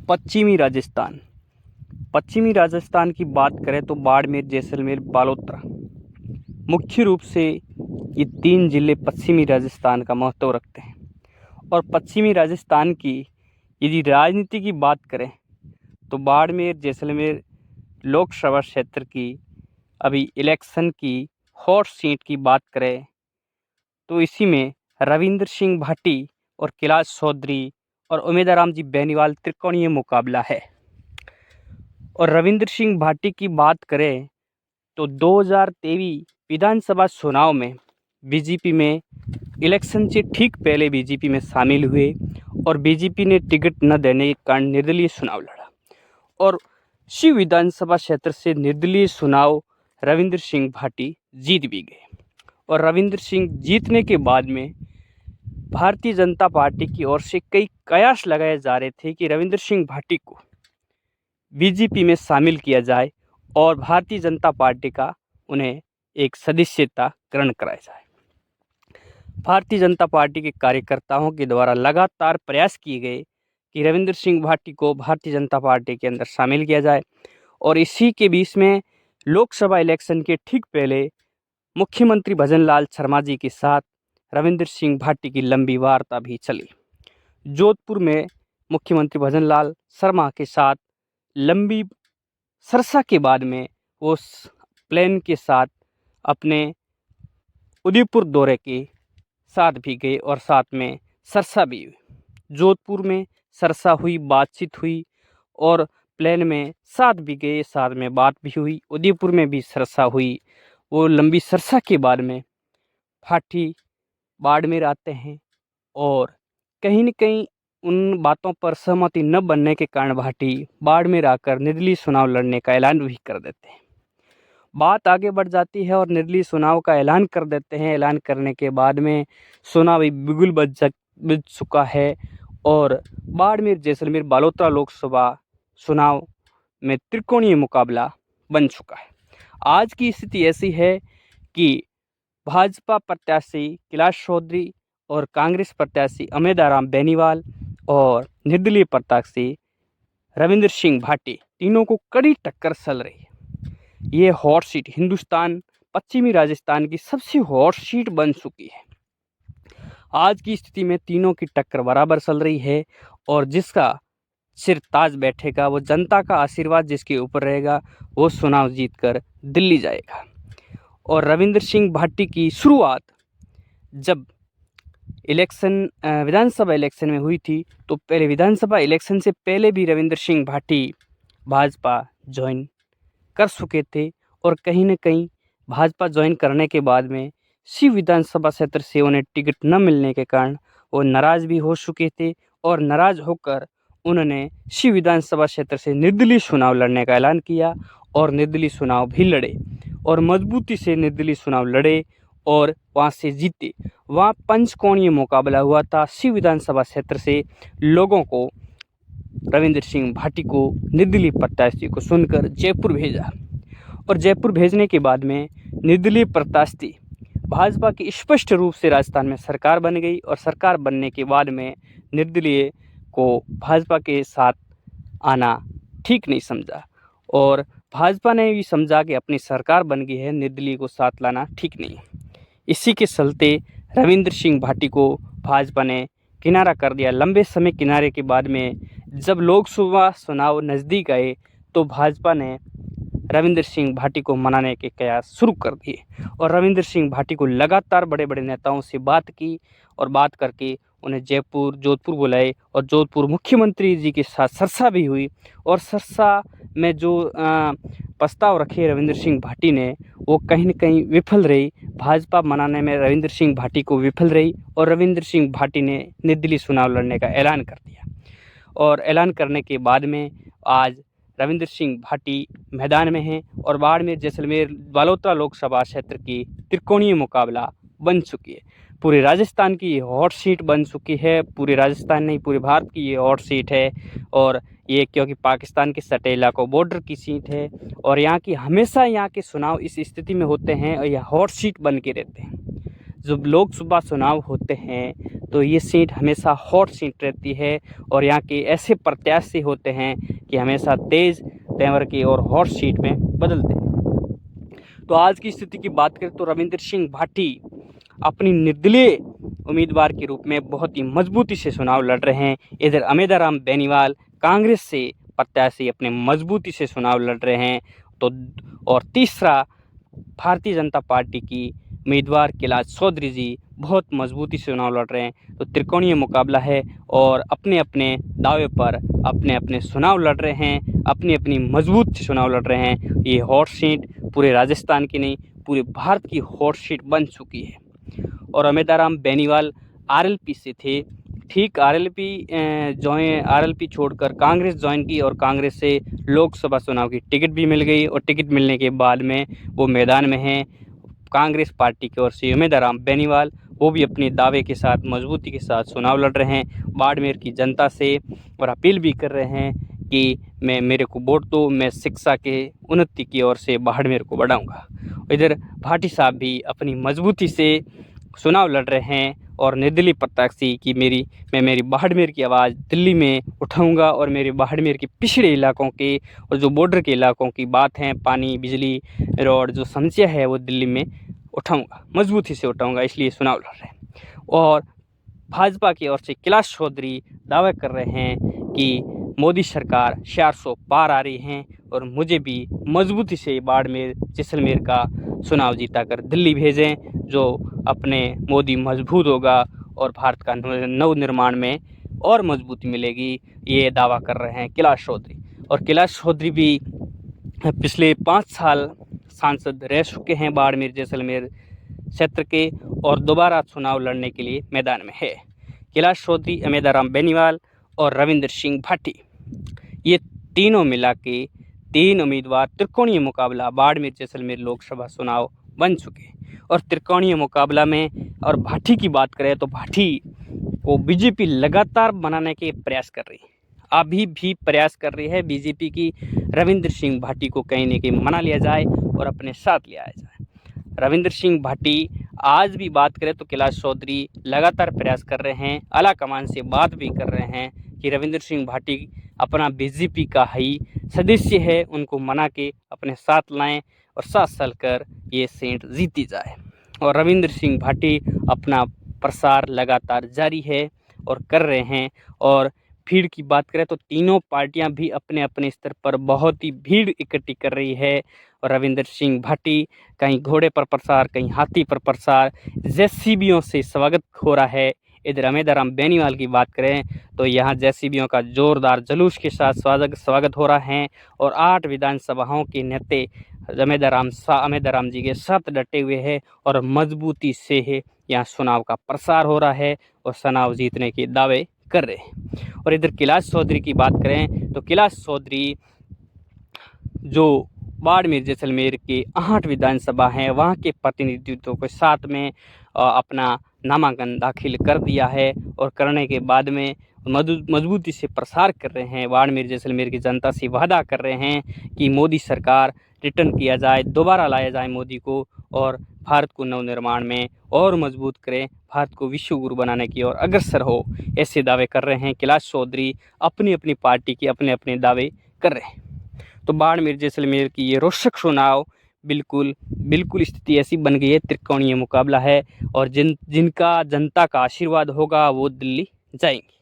पश्चिमी राजस्थान। पश्चिमी राजस्थान की बात करें तो बाड़मेर, जैसलमेर, बालोतरा, मुख्य रूप से ये 3 जिले पश्चिमी राजस्थान का महत्व रखते हैं। और पश्चिमी राजस्थान की यदि राजनीति की बात करें तो बाड़मेर, जैसलमेर लोकसभा क्षेत्र की अभी इलेक्शन की हॉट सीट की बात करें तो इसी में रविंद्र सिंह भाटी और कैलाश चौधरी और उमेदराम जी बेनीवाल त्रिकोणीय मुकाबला है। और रविंद्र सिंह भाटी की बात करें तो 2023 विधानसभा चुनाव में बीजेपी में इलेक्शन से ठीक पहले बीजेपी में शामिल हुए और बीजेपी ने टिकट न देने के कारण निर्दलीय चुनाव लड़ा और शिव विधानसभा क्षेत्र से निर्दलीय चुनाव रविंद्र सिंह भाटी जीत भी गए। और रविंद्र सिंह जीतने के बाद में भारतीय जनता पार्टी की ओर से कई कयास लगाए जा रहे थे कि रविंद्र सिंह भाटी को बीजेपी में शामिल किया जाए और भारतीय जनता पार्टी का उन्हें एक सदस्यता ग्रहण कराया जाए। भारतीय जनता पार्टी के कार्यकर्ताओं के द्वारा लगातार प्रयास किए गए कि रविंद्र सिंह भाटी को भारतीय जनता पार्टी के अंदर शामिल किया जाए। और इसी के बीच में लोकसभा इलेक्शन के ठीक पहले मुख्यमंत्री भजनलाल शर्मा जी के साथ रविंद्र सिंह भाटी की लंबी वार्ता भी चली। जोधपुर में मुख्यमंत्री भजनलाल शर्मा के साथ लंबी चर्चा के बाद में वो प्लान के साथ अपने उदयपुर दौरे के साथ भी गए और साथ में चर्चा भी हुई। जोधपुर में चर्चा हुई, बातचीत हुई और प्लान में साथ भी गए, साथ में बात भी हुई। उदयपुर में भी चर्चा हुई। वो लंबी चर्चा के बाद में भाटी बाड़मेर आते हैं और कहीं न कहीं उन बातों पर सहमति न बनने के कारण भाटी बाड़मेर आकर निर्दलीय चुनाव लड़ने का ऐलान भी कर देते हैं। बात आगे बढ़ जाती है और निर्दलीय चुनाव का ऐलान कर देते हैं। ऐलान करने के बाद में चुनाव बिगुल बज चुका है और बाड़मेर, जैसलमेर, बालोतरा लोकसभा चुनाव में त्रिकोणीय मुकाबला बन चुका है। आज की स्थिति ऐसी है कि भाजपा प्रत्याशी कैलाश चौधरी और कांग्रेस प्रत्याशी उमेदराम बेनीवाल और निर्दलीय प्रत्याशी रविंद्र सिंह भाटी तीनों को कड़ी टक्कर चल रही है। ये हॉट सीट हिंदुस्तान पश्चिमी राजस्थान की सबसे हॉट सीट बन चुकी है। आज की स्थिति में तीनों की टक्कर बराबर चल रही है और जिसका सिर ताज बैठेगा, वो जनता का आशीर्वाद जिसके ऊपर रहेगा, वो चुनाव जीतकर दिल्ली जाएगा। और रविंद्र सिंह भाटी की शुरुआत जब विधानसभा इलेक्शन में हुई थी तो पहले विधानसभा इलेक्शन से पहले भी रविंद्र सिंह भाटी भाजपा ज्वाइन कर चुके थे और कहीं न कहीं भाजपा ज्वाइन करने के बाद में शिव विधानसभा क्षेत्र से उन्हें टिकट न मिलने के कारण वो नाराज़ भी हो चुके थे और नाराज़ होकर उन्होंने शिव विधानसभा क्षेत्र से निर्दलीय चुनाव लड़ने का ऐलान किया और निर्दलीय चुनाव भी लड़े और मजबूती से निर्दलीय चुनाव लड़े और वहाँ से जीते। वहाँ पंचकोणीय मुकाबला हुआ था। शिव विधानसभा क्षेत्र से लोगों को रविंद्र सिंह भाटी को निर्दलीय प्रत्याशी को सुनकर जयपुर भेजा और जयपुर भेजने के बाद में निर्दलीय प्रत्याशी भाजपा की स्पष्ट रूप से राजस्थान में सरकार बन गई और सरकार बनने के बाद में निर्दलीय को भाजपा के साथ आना ठीक नहीं समझा और भाजपा ने भी समझा कि अपनी सरकार बन गई है, निर्दलीय को साथ लाना ठीक नहीं। इसी के चलते रविंद्र सिंह भाटी को भाजपा ने किनारा कर दिया। लंबे समय किनारे के बाद में जब लोकसभा चुनाव नज़दीक आए तो भाजपा ने रविंद्र सिंह भाटी को मनाने के कयास शुरू कर दिए और रविंद्र सिंह भाटी को लगातार बड़े बड़े नेताओं से बात की और बात करके उन्हें जोधपुर बुलाए और जोधपुर मुख्यमंत्री जी के साथ चर्चा भी हुई और चर्चा में जो प्रस्ताव रखे रविंद्र सिंह भाटी ने वो कहीं न कहीं विफल रही। भाजपा मनाने में रविंद्र सिंह भाटी को विफल रही और रविंद्र सिंह भाटी ने निर्दलीय चुनाव लड़ने का ऐलान कर दिया और ऐलान करने के बाद में आज रविंद्र सिंह भाटी मैदान में हैं और बाड़मेर, जैसलमेर, बालोतरा लोकसभा क्षेत्र की त्रिकोणीय मुकाबला बन चुकी है। पूरे राजस्थान की ये हॉट सीट बन चुकी है। पूरे राजस्थान नहीं, पूरे भारत की ये हॉट सीट है और ये क्योंकि पाकिस्तान के सटे इलाकों बॉर्डर की सीट है और यहाँ की हमेशा यहाँ के चुनाव इस स्थिति में होते हैं और यह हॉट सीट बन के रहते हैं। जब लोकसभा चुनाव होते हैं तो ये सीट हमेशा हॉट सीट रहती है और यहाँ के ऐसे प्रत्याशी होते हैं कि हमेशा तेज़ तेवर की और हॉट सीट में बदलते हैं। तो आज की स्थिति की बात करें तो रविंद्र सिंह भाटी अपनी निर्दलीय उम्मीदवार के रूप में बहुत ही मजबूती से चुनाव लड़ रहे हैं। इधर अमेदाराम बेनीवाल कांग्रेस से प्रत्याशी अपने मजबूती से चुनाव लड़ रहे हैं। तो और तीसरा भारतीय जनता पार्टी की उम्मीदवार कैलाश चौधरी जी बहुत मजबूती से चुनाव लड़ रहे हैं। तो त्रिकोणीय मुकाबला है और अपने अपने दावे पर अपने अपने चुनाव लड़ रहे हैं, अपनी अपनी मजबूत से चुनाव लड़ रहे हैं। ये हॉट सीट पूरे राजस्थान की नहीं, पूरे भारत की हॉट सीट बन चुकी है। और अमेदाराम बेनीवाल आरएलपी से थे, ठीक आरएलपी छोड़कर कांग्रेस ज्वाइन की और कांग्रेस से लोकसभा चुनाव की टिकट भी मिल गई और टिकट मिलने के बाद में वो मैदान में हैं कांग्रेस पार्टी की ओर से। अमेदाराम बेनीवाल वो भी अपने दावे के साथ मजबूती के साथ चुनाव लड़ रहे हैं बाड़मेर की जनता से और अपील भी कर रहे हैं कि मेरे को वोट दो, मैं शिक्षा के उन्नति की ओर से बाड़मेर को बढ़ाऊंगा। इधर भाटी साहब भी अपनी मजबूती से चुनाव लड़ रहे हैं और निर्दलीय प्रत्याशी कि मैं मेरी बाड़मेर की आवाज़ दिल्ली में उठाऊंगा और मेरे बाड़मेर के पिछड़े इलाकों के और जो बॉर्डर के इलाकों की बात है, पानी, बिजली, रोड जो समस्या है वो दिल्ली में उठाऊंगा, मजबूती से उठाऊंगा, इसलिए चुनाव लड़ रहे हैं। और भाजपा की ओर से कैलाश चौधरी दावा कर रहे हैं कि मोदी सरकार 400 पार आ रही हैं और मुझे भी मजबूती से बाड़मेर जैसलमेर का चुनाव जीताकर दिल्ली भेजें, जो अपने मोदी मजबूत होगा और भारत का नव निर्माण में और मजबूती मिलेगी, ये दावा कर रहे हैं कैलाश चौधरी। और कैलाश चौधरी भी पिछले 5 साल सांसद रह चुके हैं बाड़मेर जैसलमेर क्षेत्र के और दोबारा चुनाव लड़ने के लिए मैदान में है। कैलाश चौधरी, अमेदाराम बेनीवाल और रविंद्र सिंह भाटी, ये तीनों मिला के 3 उम्मीदवार त्रिकोणीय मुकाबला बाड़मेर जैसलमेर लोकसभा चुनाव बन चुके। और त्रिकोणीय मुकाबला में और भाटी की बात करें तो भाटी को बीजेपी लगातार बनाने के प्रयास कर रही है, अभी भी प्रयास कर रही है बीजेपी की रविंद्र सिंह भाटी को कहीं न कहीं मना लिया जाए और अपने साथ ले आया जाए। रविंद्र सिंह भाटी आज भी बात करें तो कैलाश चौधरी लगातार प्रयास कर रहे हैं, आला कमान से बात भी कर रहे हैं कि रविंद्र सिंह भाटी अपना बीजेपी का ही सदस्य है, उनको मना के अपने साथ लाएं और साथ चलकर ये सीट जीती जाए। और रविंद्र सिंह भाटी अपना प्रसार लगातार जारी है और कर रहे हैं। और भीड़ की बात करें तो तीनों पार्टियां भी अपने अपने स्तर पर बहुत ही भीड़ इकट्ठी कर रही है। और रविंद्र सिंह भाटी कहीं घोड़े पर प्रसार, कहीं हाथी पर प्रसार, जेसीबीओं से स्वागत हो रहा है। इधर अमेदाराम बेनीवाल की बात करें तो यहाँ जेसीबीओं का जोरदार जुलूस के साथ स्वागत हो रहा है और 8 विधानसभाओं के नेता अमेदाराम जी के साथ डटे हुए हैं और मजबूती से है यहाँ चुनाव का प्रसार हो रहा है और चुनाव जीतने के दावे कर रहे हैं। और इधर कैलाश चौधरी की बात करें तो कैलाश चौधरी जो बाड़मेर जैसलमेर के 8 विधानसभा हैं वहाँ के प्रतिनिधित्व के साथ में अपना नामांकन दाखिल कर दिया है और करने के बाद में मजबूती से प्रसार कर रहे हैं। बाड़मेर जैसलमेर की जनता से वादा कर रहे हैं कि मोदी सरकार रिटर्न किया जाए, दोबारा लाया जाए मोदी को और भारत को नवनिर्माण में और मजबूत करें, भारत को विश्व गुरु बनाने की ओर अग्रसर हो, ऐसे दावे कर रहे हैं। कैलाश चौधरी अपनी अपनी पार्टी के अपने अपने दावे कर रहे हैं। तो बाड़मेर जैसलमेर की ये रोचक चुनाव बिल्कुल स्थिति ऐसी बन गई है, त्रिकोणीय मुकाबला है और जिनका जनता का आशीर्वाद होगा वो दिल्ली जाएंगे।